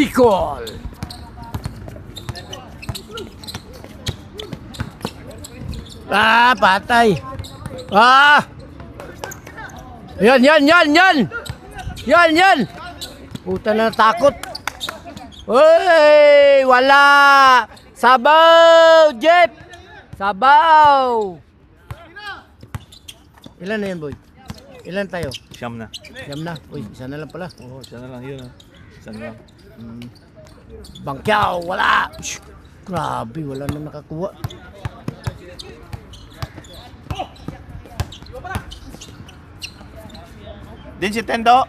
Bicol. Ah, patay. Ah! Yan. Yan. Puta na takot. Uy, wala. Sabaw, Jeep. Sabaw. Ilan na yan, boy? Ilan tayo? Siyam na. Siyam na. Uy, isa na lang pala. Oo, isa na lang yun. Isa na lang. Bangkyaw, wala. Shhh, grabe, wala na nakakuha. Din si Tendo.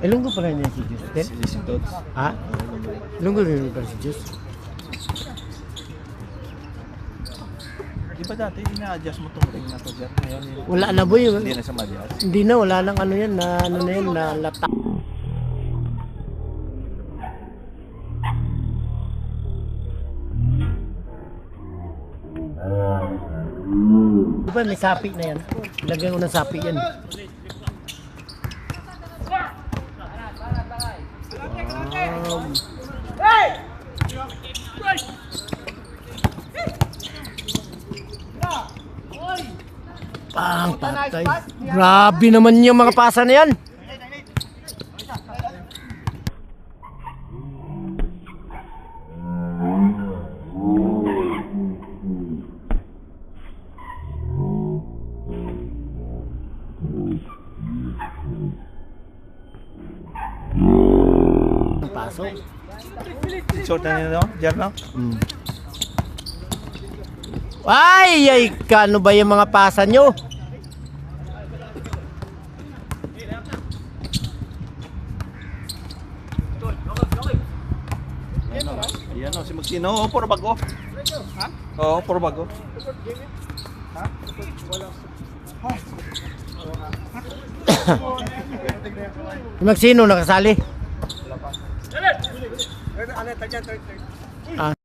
Ilunggo pala niya si Diyos. Si Tots. Ha? Ilunggo rin pala si Diyos. Di ba dati ina-adjust mo itong ring na to dyan? Ngayon, Wala na, boy. hindi na siya ma-adjust. Hindi na, wala nang ano yan, na ano na yan, na lata. Di ba may sapi na yan? Ilagay ko ng sapi yan. Pang patay. Grabe naman yung mga pasa na yan. Pasok. Short na nyo, Jer, no? Ay, kano ba yung mga pasa nyo? Ayan o, si Magsino. Oo, puro bago. Ha? Oo, puro bago. Ha? Magsino nakasali? Ah.